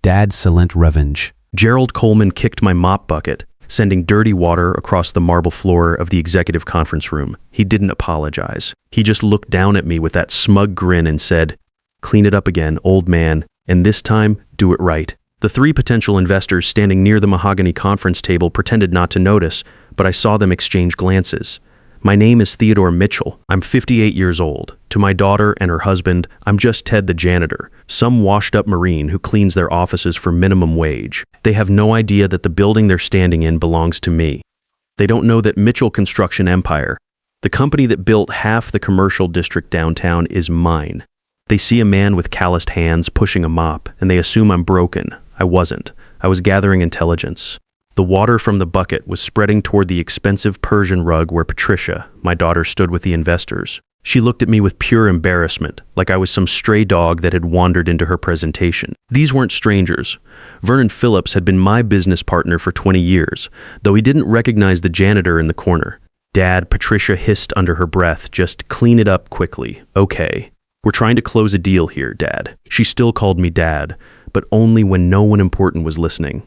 Dad's silent revenge. Gerald Coleman kicked my mop bucket, sending dirty water across the marble floor of the executive conference room. He didn't apologize. He just looked down at me with that smug grin and said, "Clean it up again, old man, and this time, do it right." The three potential investors standing near the mahogany conference table pretended not to notice, but I saw them exchange glances. My name is Theodore Mitchell. I'm 58 years old. To my daughter and her husband, I'm just Ted the janitor, some washed-up Marine who cleans their offices for minimum wage. They have no idea that the building they're standing in belongs to me. They don't know that Mitchell Construction Empire, the company that built half the commercial district downtown, is mine. They see a man with calloused hands pushing a mop, and they assume I'm broken. I wasn't. I was gathering intelligence. The water from the bucket was spreading toward the expensive Persian rug where Patricia, my daughter, stood with the investors. She looked at me with pure embarrassment, like I was some stray dog that had wandered into her presentation. These weren't strangers. Vernon Phillips had been my business partner for 20 years, though he didn't recognize the janitor in the corner. "Dad," Patricia hissed under her breath, "just clean it up quickly, okay? We're trying to close a deal here, Dad." She still called me Dad, but only when no one important was listening.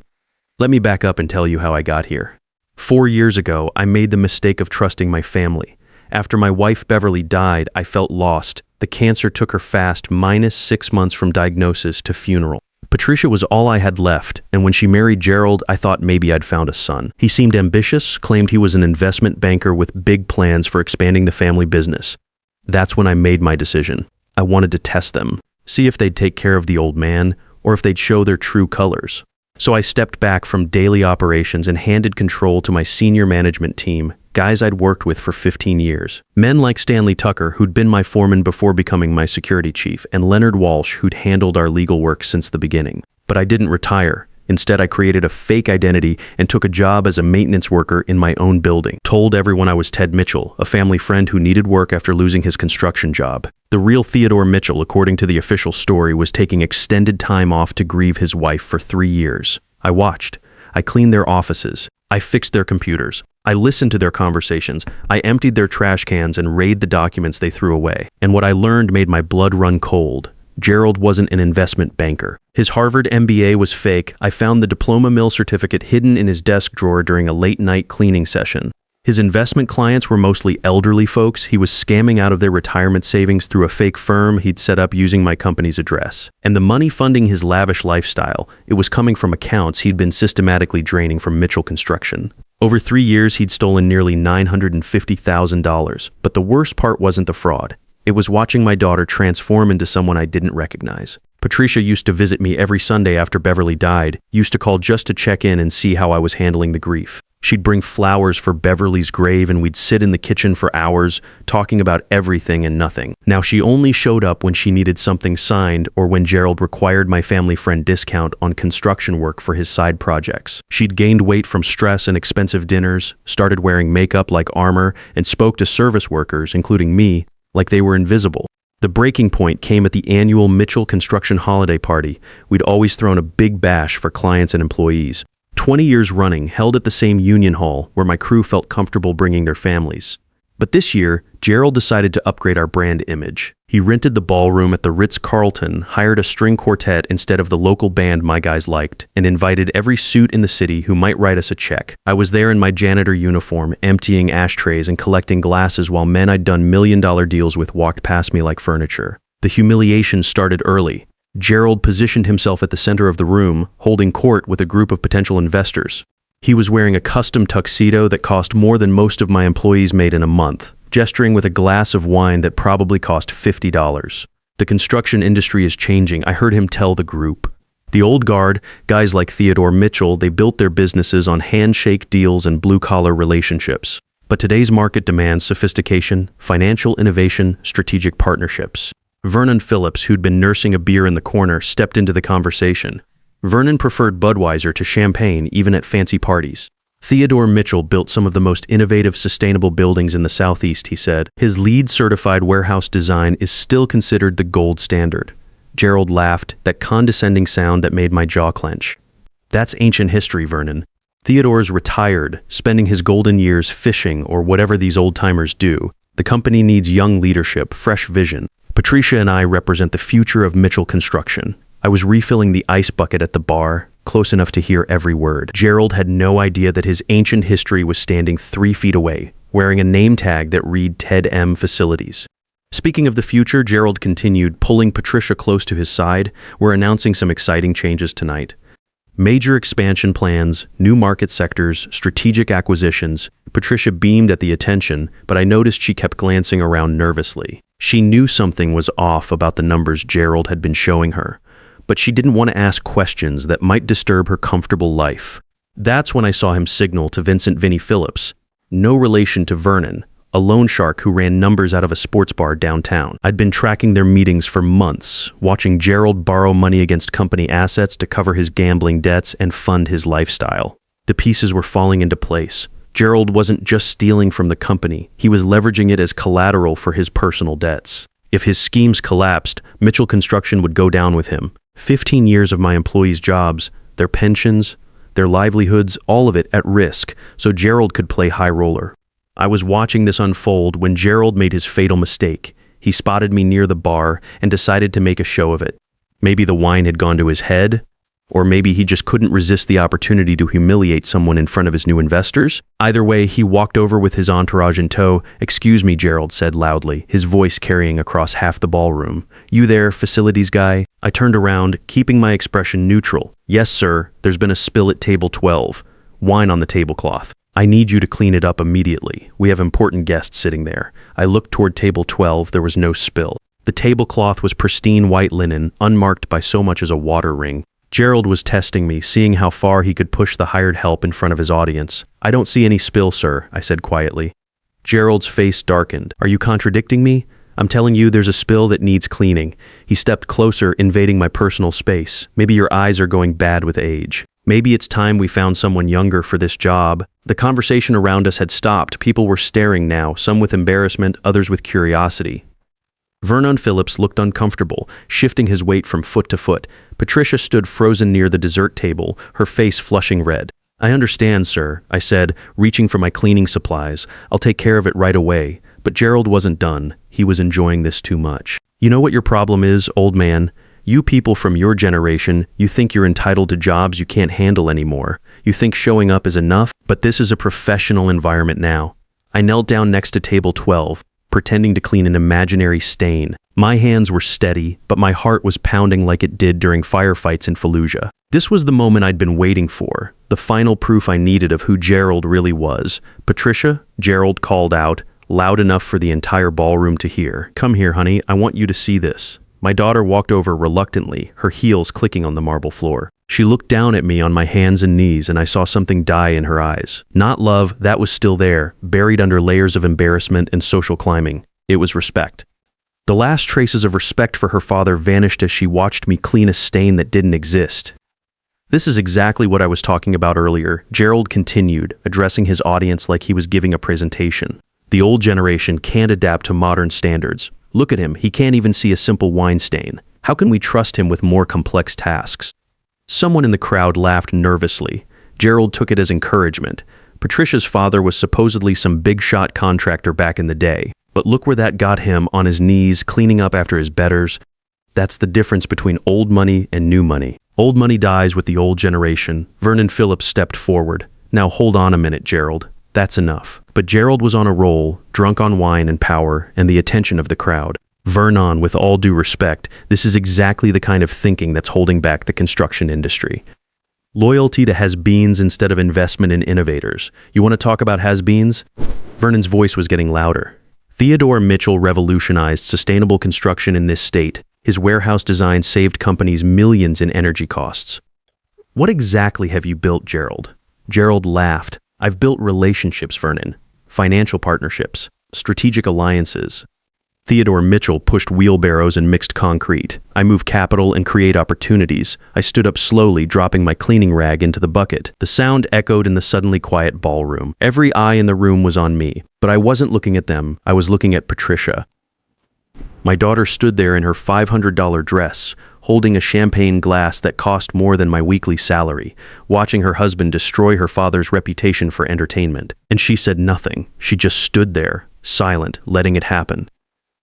Let me back up and tell you how I got here. 4 years ago, I made the mistake of trusting my family. After my wife Beverly died, I felt lost. The cancer took her fast, minus 6 months from diagnosis to funeral. Patricia was all I had left, and when she married Gerald, I thought maybe I'd found a son. He seemed ambitious, claimed he was an investment banker with big plans for expanding the family business. That's when I made my decision. I wanted to test them, see if they'd take care of the old man, or if they'd show their true colors. So I stepped back from daily operations and handed control to my senior management team, guys I'd worked with for 15 years. Men like Stanley Tucker, who'd been my foreman before becoming my security chief, and Leonard Walsh, who'd handled our legal work since the beginning. But I didn't retire. Instead, I created a fake identity and took a job as a maintenance worker in my own building. Told everyone I was Ted Mitchell, a family friend who needed work after losing his construction job. The real Theodore Mitchell, according to the official story, was taking extended time off to grieve his wife for 3 years. I watched. I cleaned their offices. I fixed their computers. I listened to their conversations. I emptied their trash cans and raided the documents they threw away. And what I learned made my blood run cold. Gerald wasn't an investment banker. His Harvard MBA was fake. I found the diploma mill certificate hidden in his desk drawer during a late-night cleaning session. His investment clients were mostly elderly folks. He was scamming out of their retirement savings through a fake firm he'd set up using my company's address. And the money funding his lavish lifestyle, it was coming from accounts he'd been systematically draining from Mitchell Construction. Over 3 years, he'd stolen nearly $950,000. But the worst part wasn't the fraud. It was watching my daughter transform into someone I didn't recognize. Patricia used to visit me every Sunday after Beverly died, used to call just to check in and see how I was handling the grief. She'd bring flowers for Beverly's grave and we'd sit in the kitchen for hours, talking about everything and nothing. Now she only showed up when she needed something signed or when Gerald required my family friend discount on construction work for his side projects. She'd gained weight from stress and expensive dinners, started wearing makeup like armor, and spoke to service workers, including me, like they were invisible. The breaking point came at the annual Mitchell Construction holiday party. We'd always thrown a big bash for clients and employees. 20 years running, held at the same union hall where my crew felt comfortable bringing their families. But this year, Gerald decided to upgrade our brand image. He rented the ballroom at the Ritz-Carlton, hired a string quartet instead of the local band my guys liked, and invited every suit in the city who might write us a check. I was there in my janitor uniform, emptying ashtrays and collecting glasses while men I'd done million-dollar deals with walked past me like furniture. The humiliation started early. Gerald positioned himself at the center of the room, holding court with a group of potential investors. He was wearing a custom tuxedo that cost more than most of my employees made in a month, gesturing with a glass of wine that probably cost $50. The construction industry is changing, I heard him tell the group. The old guard, guys like Theodore Mitchell, they built their businesses on handshake deals and blue-collar relationships. But today's market demands sophistication, financial innovation, strategic partnerships. Vernon Phillips, who'd been nursing a beer in the corner, stepped into the conversation. Vernon preferred Budweiser to champagne even at fancy parties. Theodore Mitchell built some of the most innovative, sustainable buildings in the Southeast, he said. His LEED-certified warehouse design is still considered the gold standard. Gerald laughed, that condescending sound that made my jaw clench. That's ancient history, Vernon. Theodore's retired, spending his golden years fishing or whatever these old-timers do. The company needs young leadership, fresh vision. Patricia and I represent the future of Mitchell Construction. I was refilling the ice bucket at the bar, close enough to hear every word. Gerald had no idea that his ancient history was standing 3 feet away, wearing a name tag that read Ted M. Facilities. Speaking of the future, Gerald continued, pulling Patricia close to his side. We're announcing some exciting changes tonight. Major expansion plans, new market sectors, strategic acquisitions. Patricia beamed at the attention, but I noticed she kept glancing around nervously. She knew something was off about the numbers Gerald had been showing her, but she didn't want to ask questions that might disturb her comfortable life. That's when I saw him signal to Vincent Vinnie Phillips, no relation to Vernon, a loan shark who ran numbers out of a sports bar downtown. I'd been tracking their meetings for months, watching Gerald borrow money against company assets to cover his gambling debts and fund his lifestyle. The pieces were falling into place. Gerald wasn't just stealing from the company, he was leveraging it as collateral for his personal debts. If his schemes collapsed, Mitchell Construction would go down with him. 15 years of my employees' jobs, their pensions, their livelihoods, all of it at risk, so Gerald could play high roller. I was watching this unfold when Gerald made his fatal mistake. He spotted me near the bar and decided to make a show of it. Maybe the wine had gone to his head, or maybe he just couldn't resist the opportunity to humiliate someone in front of his new investors. Either way, he walked over with his entourage in tow. "Excuse me," Gerald said loudly, his voice carrying across half the ballroom. "You there, facilities guy?" I turned around, keeping my expression neutral. "Yes, sir. There's been a spill at table 12. Wine on the tablecloth. I need you to clean it up immediately. We have important guests sitting there." I looked toward table 12. There was no spill. The tablecloth was pristine white linen, unmarked by so much as a water ring. Gerald was testing me, seeing how far he could push the hired help in front of his audience. "I don't see any spill, sir," I said quietly. Gerald's face darkened. "Are you contradicting me? I'm telling you there's a spill that needs cleaning." He stepped closer, invading my personal space. "Maybe your eyes are going bad with age. Maybe it's time we found someone younger for this job." The conversation around us had stopped. People were staring now, some with embarrassment, others with curiosity. Vernon Phillips looked uncomfortable, shifting his weight from foot to foot. Patricia stood frozen near the dessert table, her face flushing red. "I understand, sir," I said, reaching for my cleaning supplies. "I'll take care of it right away." But Gerald wasn't done. He was enjoying this too much. "You know what your problem is, old man? You people from your generation, you think you're entitled to jobs you can't handle anymore. You think showing up is enough, but this is a professional environment now." I knelt down next to table 12, pretending to clean an imaginary stain. My hands were steady, but my heart was pounding like it did during firefights in Fallujah. This was the moment I'd been waiting for, the final proof I needed of who Gerald really was. "Patricia," Gerald called out, loud enough for the entire ballroom to hear. "Come here, honey, I want you to see this." My daughter walked over reluctantly, her heels clicking on the marble floor. She looked down at me on my hands and knees, and I saw something die in her eyes. Not love, that was still there, buried under layers of embarrassment and social climbing. It was respect. The last traces of respect for her father vanished as she watched me clean a stain that didn't exist. "This is exactly what I was talking about earlier," Gerald continued, addressing his audience like he was giving a presentation. "The old generation can't adapt to modern standards. Look at him, he can't even see a simple wine stain. How can we trust him with more complex tasks?" Someone in the crowd laughed nervously. Gerald took it as encouragement. Patricia's father was supposedly some big-shot contractor back in the day. But look where that got him, on his knees, cleaning up after his betters. That's the difference between old money and new money. Old money dies with the old generation. Vernon Phillips stepped forward. "Now hold on a minute, Gerald. That's enough." But Gerald was on a roll, drunk on wine and power, and the attention of the crowd. "Vernon, with all due respect, this is exactly the kind of thinking that's holding back the construction industry. Loyalty to has-beens instead of investment in innovators. You want to talk about has-beens?" Vernon's voice was getting louder. "Theodore Mitchell revolutionized sustainable construction in this state. His warehouse design saved companies millions in energy costs." "What exactly have you built, Gerald?" Gerald laughed. "I've built relationships, Vernon. Financial partnerships. Strategic alliances." Theodore Mitchell pushed wheelbarrows and mixed concrete. I move capital and create opportunities. I stood up slowly, dropping my cleaning rag into the bucket. The sound echoed in the suddenly quiet ballroom. Every eye in the room was on me, but I wasn't looking at them. I was looking at Patricia. My daughter stood there in her $500 dress, holding a champagne glass that cost more than my weekly salary, watching her husband destroy her father's reputation for entertainment. And she said nothing. She just stood there, silent, letting it happen.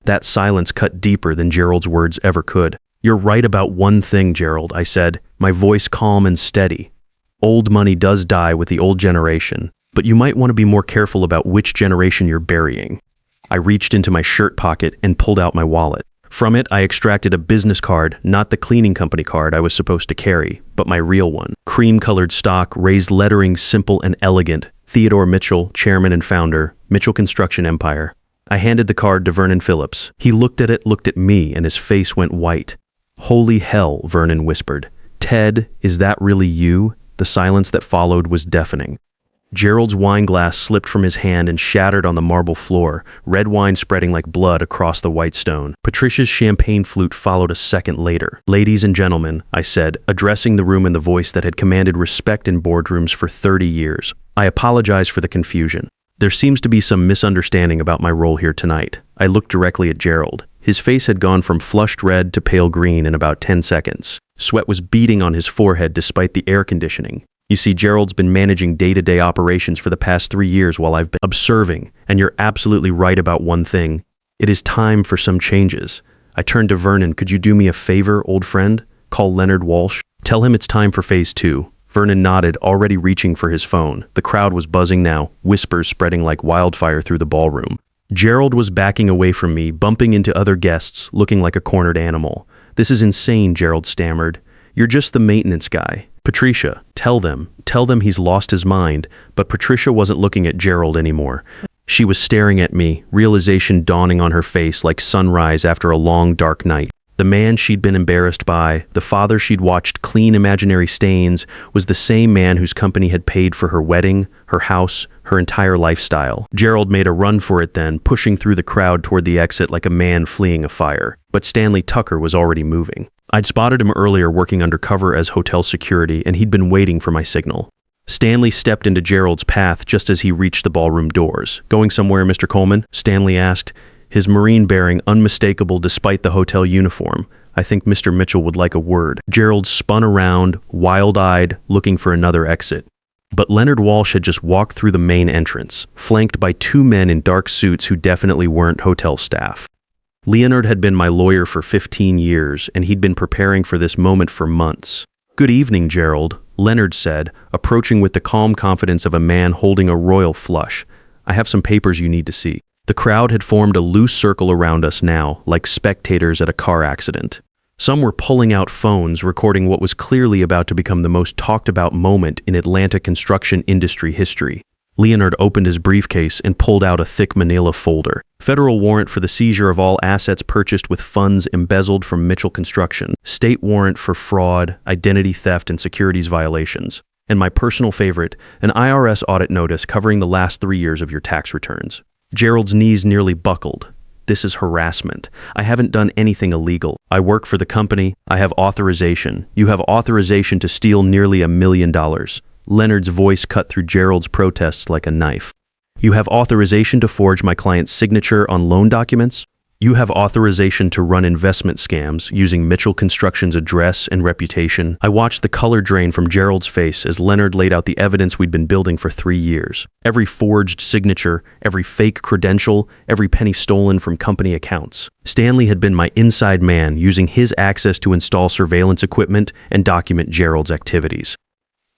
That silence cut deeper than Gerald's words ever could. You're right about one thing, Gerald, I said, my voice calm and steady. Old money does die with the old generation, but you might want to be more careful about which generation you're burying. I reached into my shirt pocket and pulled out my wallet. From it, I extracted a business card, not the cleaning company card I was supposed to carry, but my real one. Cream-colored stock, raised lettering, simple and elegant. Theodore Mitchell, chairman and founder, Mitchell Construction Empire. I handed the card to Vernon Phillips. He looked at it, looked at me, and his face went white. Holy hell, Vernon whispered. Ted, is that really you? The silence that followed was deafening. Gerald's wine glass slipped from his hand and shattered on the marble floor, red wine spreading like blood across the white stone. Patricia's champagne flute followed a second later. Ladies and gentlemen, I said, addressing the room in the voice that had commanded respect in boardrooms for 30 years. I apologize for the confusion. There seems to be some misunderstanding about my role here tonight. I looked directly at Gerald. His face had gone from flushed red to pale green in about 10 seconds. Sweat was beading on his forehead despite the air conditioning. You see, Gerald's been managing day-to-day operations for the past 3 years while I've been observing, and you're absolutely right about one thing. It is time for some changes. I turned to Vernon. Could you do me a favor, old friend? Call Leonard Walsh. Tell him it's time for phase 2. Vernon nodded, already reaching for his phone. The crowd was buzzing now, whispers spreading like wildfire through the ballroom. Gerald was backing away from me, bumping into other guests, looking like a cornered animal. This is insane, Gerald stammered. You're just the maintenance guy. Patricia, tell them he's lost his mind, but Patricia wasn't looking at Gerald anymore. She was staring at me, realization dawning on her face like sunrise after a long, dark night. The man she'd been embarrassed by, the father she'd watched clean imaginary stains, was the same man whose company had paid for her wedding, her house, her entire lifestyle. Gerald made a run for it then, pushing through the crowd toward the exit like a man fleeing a fire. But Stanley Tucker was already moving. I'd spotted him earlier working undercover as hotel security, and he'd been waiting for my signal. Stanley stepped into Gerald's path just as he reached the ballroom doors. Going somewhere, Mr. Coleman? Stanley asked, his Marine bearing unmistakable despite the hotel uniform. I think Mr. Mitchell would like a word. Gerald spun around, wild-eyed, looking for another exit. But Leonard Walsh had just walked through the main entrance, flanked by 2 men in dark suits who definitely weren't hotel staff. Leonard had been my lawyer for 15 years, and he'd been preparing for this moment for months. Good evening, Gerald, Leonard said, approaching with the calm confidence of a man holding a royal flush. I have some papers you need to see. The crowd had formed a loose circle around us now, like spectators at a car accident. Some were pulling out phones, recording what was clearly about to become the most talked-about moment in Atlanta construction industry history. Leonard opened his briefcase and pulled out a thick manila folder. Federal warrant for the seizure of all assets purchased with funds embezzled from Mitchell Construction. State warrant for fraud, identity theft, and securities violations. And my personal favorite, an IRS audit notice covering the last 3 years of your tax returns. Gerald's knees nearly buckled. This is harassment. I haven't done anything illegal. I work for the company. I have authorization. You have authorization to steal nearly $1 million. Leonard's voice cut through Gerald's protests like a knife. You have authorization to forge my client's signature on loan documents? You have authorization to run investment scams using Mitchell Construction's address and reputation. I watched the color drain from Gerald's face as Leonard laid out the evidence we'd been building for 3 years. Every forged signature, every fake credential, every penny stolen from company accounts. Stanley had been my inside man, using his access to install surveillance equipment and document Gerald's activities.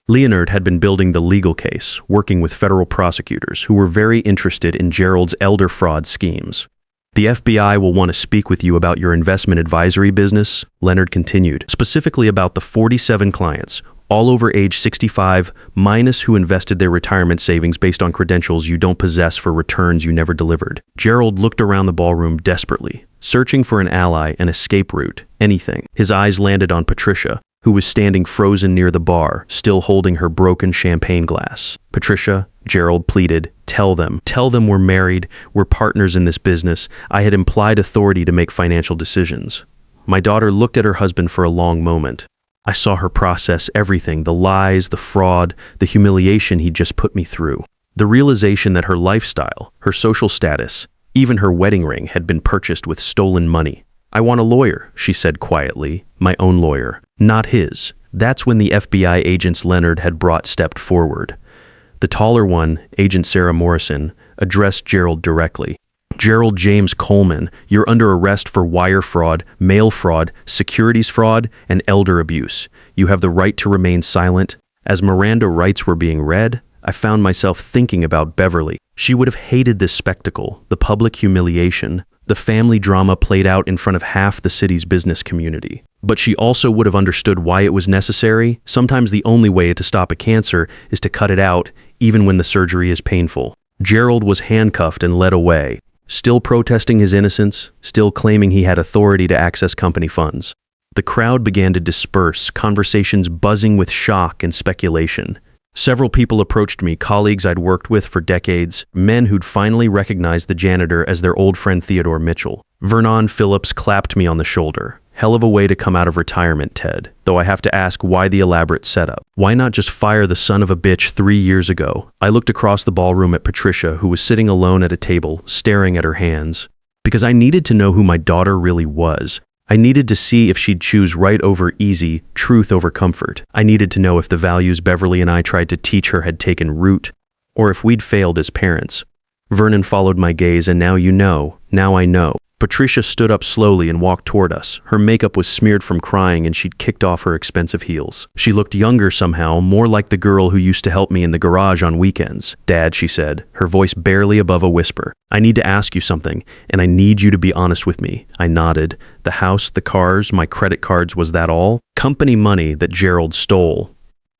Leonard had been building the legal case, working with federal prosecutors who were very interested in Gerald's elder fraud schemes. The FBI will want to speak with you about your investment advisory business, Leonard continued, specifically about the 47 clients, all over age 65, minus who invested their retirement savings based on credentials you don't possess for returns you never delivered. Gerald looked around the ballroom desperately, searching for an ally, an escape route, anything. His eyes landed on Patricia, who was standing frozen near the bar, still holding her broken champagne glass. Patricia, Gerald pleaded, tell them we're married, we're partners in this business. I had implied authority to make financial decisions. My daughter looked at her husband for a long moment. I saw her process everything, the lies, the fraud, the humiliation he'd just put me through. The realization that her lifestyle, her social status, even her wedding ring had been purchased with stolen money. I want a lawyer, she said quietly, my own lawyer, not his. That's when the FBI agents Leonard had brought stepped forward. The taller one, Agent Sarah Morrison, addressed Gerald directly. Gerald James Coleman, you're under arrest for wire fraud, mail fraud, securities fraud, and elder abuse. You have the right to remain silent. As Miranda rights were being read, I found myself thinking about Beverly. She would have hated this spectacle, the public humiliation, the family drama played out in front of half the city's business community. But she also would have understood why it was necessary. Sometimes the only way to stop a cancer is to cut it out, even when the surgery is painful. Gerald was handcuffed and led away, still protesting his innocence, still claiming he had authority to access company funds. The crowd began to disperse, conversations buzzing with shock and speculation. Several people approached me, colleagues I'd worked with for decades, men who'd finally recognized the janitor as their old friend Theodore Mitchell. Vernon Phillips clapped me on the shoulder. Hell of a way to come out of retirement, Ted. Though I have to ask, why the elaborate setup? Why not just fire the son of a bitch 3 years ago? I looked across the ballroom at Patricia, who was sitting alone at a table, staring at her hands. Because I needed to know who my daughter really was. I needed to see if she'd choose right over easy, truth over comfort. I needed to know if the values Beverly and I tried to teach her had taken root, or if we'd failed as parents. Vernon followed my gaze, and now you know. Now I know. Patricia stood up slowly and walked toward us. Her makeup was smeared from crying, and she'd kicked off her expensive heels. She looked younger somehow, more like the girl who used to help me in the garage on weekends. Dad, she said, her voice barely above a whisper. I need to ask you something, and I need you to be honest with me. I nodded. The house, the cars, my credit cards, was that all? Company money that Gerald stole.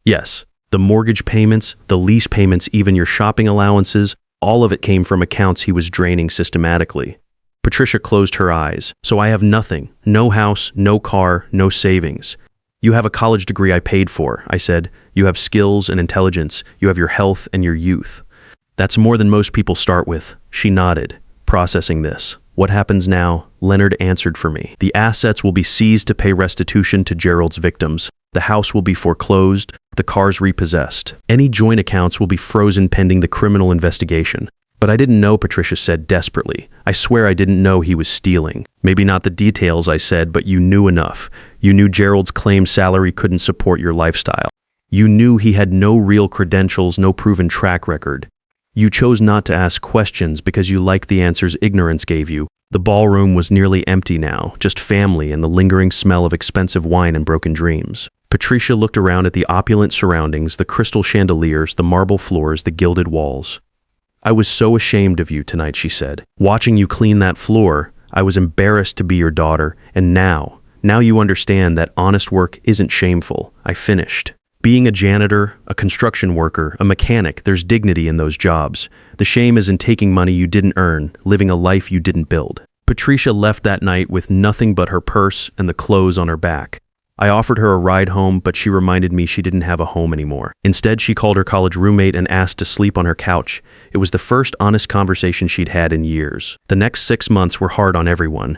Yes, the mortgage payments, the lease payments, even your shopping allowances, all of it came from accounts he was draining systematically. Patricia closed her eyes. So I have nothing. No house, no car, no savings. You have a college degree I paid for, I said. You have skills and intelligence. You have your health and your youth. That's more than most people start with. She nodded, processing this. What happens now? Leonard answered for me. The assets will be seized to pay restitution to Gerald's victims. The house will be foreclosed, the cars repossessed. Any joint accounts will be frozen pending the criminal investigation. But I didn't know, Patricia said desperately. I swear I didn't know he was stealing. Maybe not the details, I said, but you knew enough. You knew Gerald's claimed salary couldn't support your lifestyle. You knew he had no real credentials, no proven track record. You chose not to ask questions because you liked the answers ignorance gave you. The ballroom was nearly empty now, just family and the lingering smell of expensive wine and broken dreams. Patricia looked around at the opulent surroundings, the crystal chandeliers, the marble floors, the gilded walls. I was so ashamed of you tonight, she said. Watching you clean that floor, I was embarrassed to be your daughter, and now you understand that honest work isn't shameful. I finished. Being a janitor, a construction worker, a mechanic, there's dignity in those jobs. The shame is in taking money you didn't earn, living a life you didn't build. Patricia left that night with nothing but her purse and the clothes on her back. I offered her a ride home, but she reminded me she didn't have a home anymore. Instead, she called her college roommate and asked to sleep on her couch. It was the first honest conversation she'd had in years. The next 6 months were hard on everyone.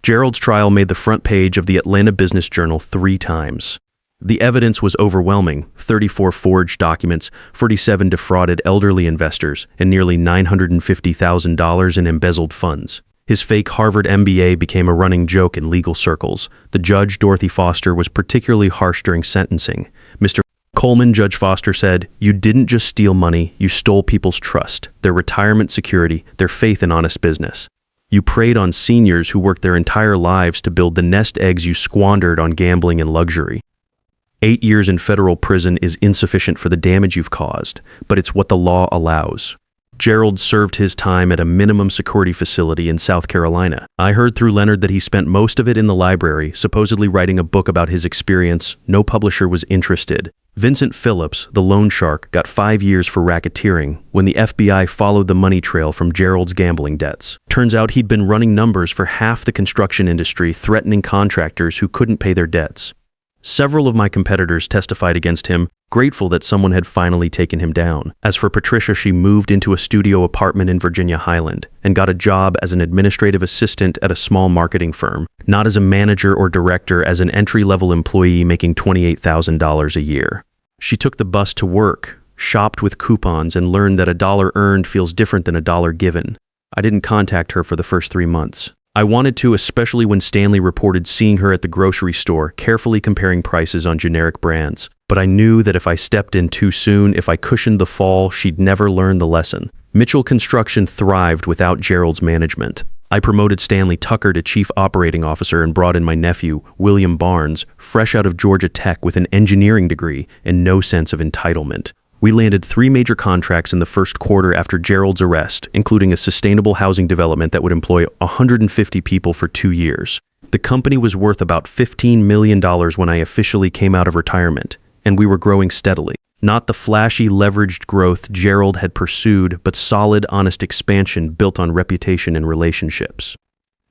Gerald's trial made the front page of the Atlanta Business Journal 3 times. The evidence was overwhelming: 34 forged documents, 47 defrauded elderly investors, and nearly $950,000 in embezzled funds. His fake Harvard MBA became a running joke in legal circles. The judge, Dorothy Foster, was particularly harsh during sentencing. Mr. Coleman, Judge Foster said, "You didn't just steal money, you stole people's trust, their retirement security, their faith in honest business. You preyed on seniors who worked their entire lives to build the nest eggs you squandered on gambling and luxury. 8 years in federal prison is insufficient for the damage you've caused, but it's what the law allows." Gerald served his time at a minimum security facility in South Carolina. I heard through Leonard that he spent most of it in the library, supposedly writing a book about his experience. No publisher was interested. Vincent Phillips, the loan shark, got 5 years for racketeering when the FBI followed the money trail from Gerald's gambling debts. Turns out he'd been running numbers for half the construction industry, threatening contractors who couldn't pay their debts. Several of my competitors testified against him, grateful that someone had finally taken him down. As for Patricia, she moved into a studio apartment in Virginia Highland and got a job as an administrative assistant at a small marketing firm, not as a manager or director, as an entry-level employee making $28,000 a year. She took the bus to work, shopped with coupons, and learned that a dollar earned feels different than a dollar given. I didn't contact her for the first 3 months. I wanted to, especially when Stanley reported seeing her at the grocery store, carefully comparing prices on generic brands. But I knew that if I stepped in too soon, if I cushioned the fall, she'd never learn the lesson. Mitchell Construction thrived without Gerald's management. I promoted Stanley Tucker to Chief Operating Officer and brought in my nephew, William Barnes, fresh out of Georgia Tech with an engineering degree and no sense of entitlement. We landed 3 major contracts in the first quarter after Gerald's arrest, including a sustainable housing development that would employ 150 people for 2 years. The company was worth about $15 million when I officially came out of retirement, and we were growing steadily. Not the flashy, leveraged growth Gerald had pursued, but solid, honest expansion built on reputation and relationships.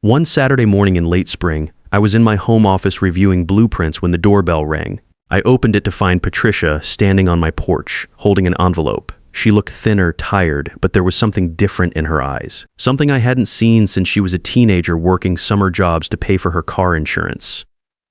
One Saturday morning in late spring, I was in my home office reviewing blueprints when the doorbell rang. I opened it to find Patricia standing on my porch, holding an envelope. She looked thinner, tired, but there was something different in her eyes. Something I hadn't seen since she was a teenager working summer jobs to pay for her car insurance.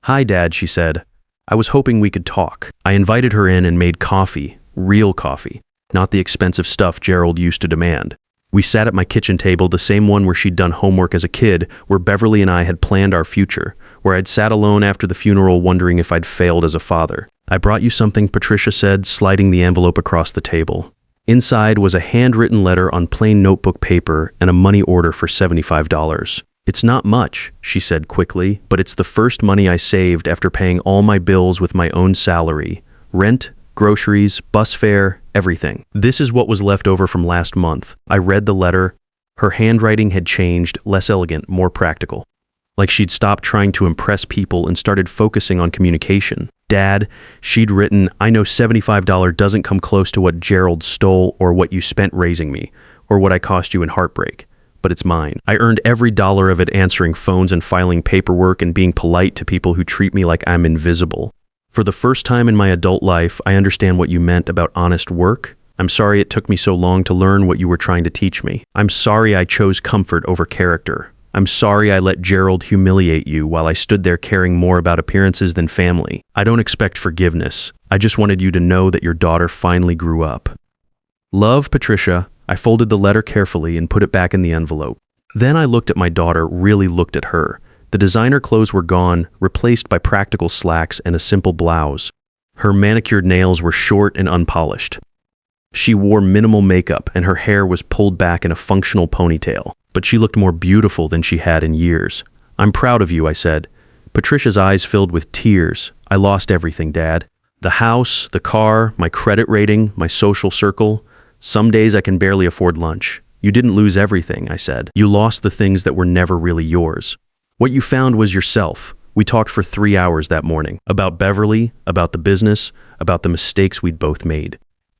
"Hi, Dad," she said. "I was hoping we could talk." I invited her in and made coffee, real coffee, not the expensive stuff Gerald used to demand. We sat at my kitchen table, the same one where she'd done homework as a kid, where Beverly and I had planned our future, where I'd sat alone after the funeral wondering if I'd failed as a father. "I brought you something," Patricia said, sliding the envelope across the table. Inside was a handwritten letter on plain notebook paper and a money order for $75. "It's not much," she said quickly, "but it's the first money I saved after paying all my bills with my own salary. Rent, groceries, bus fare, everything. This is what was left over from last month." I read the letter. Her handwriting had changed, less elegant, more practical. Like she'd stopped trying to impress people and started focusing on communication. "Dad," she'd written, "I know $75 doesn't come close to what Gerald stole or what you spent raising me, or what I cost you in heartbreak. But it's mine. I earned every dollar of it answering phones and filing paperwork and being polite to people who treat me like I'm invisible. For the first time in my adult life, I understand what you meant about honest work. I'm sorry it took me so long to learn what you were trying to teach me. I'm sorry I chose comfort over character. I'm sorry I let Gerald humiliate you while I stood there caring more about appearances than family. I don't expect forgiveness. I just wanted you to know that your daughter finally grew up. Love, Patricia." I folded the letter carefully and put it back in the envelope. Then I looked at my daughter, really looked at her. The designer clothes were gone, replaced by practical slacks and a simple blouse. Her manicured nails were short and unpolished. She wore minimal makeup and her hair was pulled back in a functional ponytail, but she looked more beautiful than she had in years. "I'm proud of you," I said. Patricia's eyes filled with tears. "I lost everything, Dad. The house, the car, my credit rating, my social circle. Some days I can barely afford lunch." "You didn't lose everything," I said. "You lost the things that were never really yours. What you found was yourself." We talked for 3 hours that morning, about Beverly, about the business, about the mistakes we'd both made.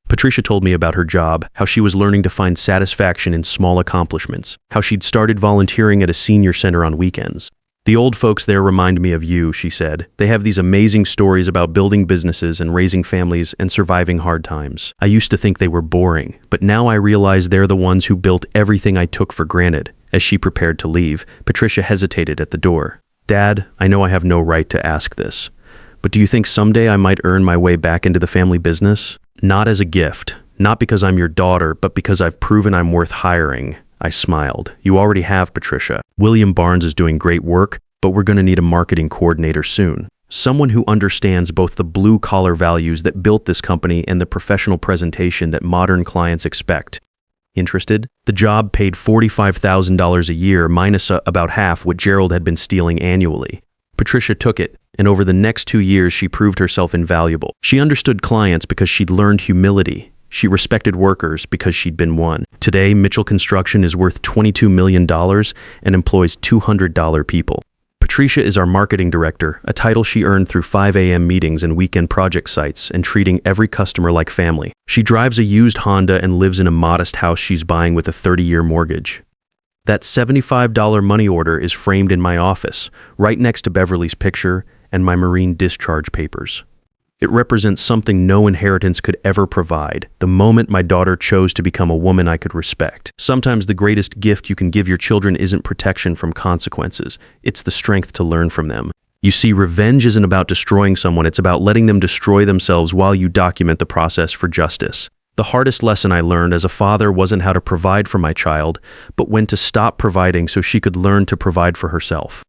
Patricia told me about her job, how she was learning to find satisfaction in small accomplishments, how she'd started volunteering at a senior center on weekends. "The old folks there remind me of you," she said. "They have these amazing stories about building businesses and raising families and surviving hard times. I used to think they were boring, but now I realize they're the ones who built everything I took for granted." As she prepared to leave, Patricia hesitated at the door. "Dad, I know I have no right to ask this, but do you think someday I might earn my way back into the family business? Not as a gift, not because I'm your daughter, but because I've proven I'm worth hiring." I smiled. "You already have, Patricia. William Barnes is doing great work, but we're going to need a marketing coordinator soon. Someone who understands both the blue-collar values that built this company and the professional presentation that modern clients expect. Interested?" The job paid $45,000 a year, minus about half what Gerald had been stealing annually. Patricia took it, and over the next 2 years she proved herself invaluable. She understood clients because she'd learned humility. She respected workers because she'd been one. Today, Mitchell Construction is worth $22 million and employs $200 people. Patricia is our marketing director, a title she earned through 5 a.m. meetings and weekend project sites and treating every customer like family. She drives a used Honda and lives in a modest house she's buying with a 30-year mortgage. That $75 money order is framed in my office, right next to Beverly's picture and my Marine discharge papers. It represents something no inheritance could ever provide, the moment my daughter chose to become a woman I could respect. Sometimes the greatest gift you can give your children isn't protection from consequences, it's the strength to learn from them. You see, revenge isn't about destroying someone, it's about letting them destroy themselves while you document the process for justice. The hardest lesson I learned as a father wasn't how to provide for my child, but when to stop providing so she could learn to provide for herself.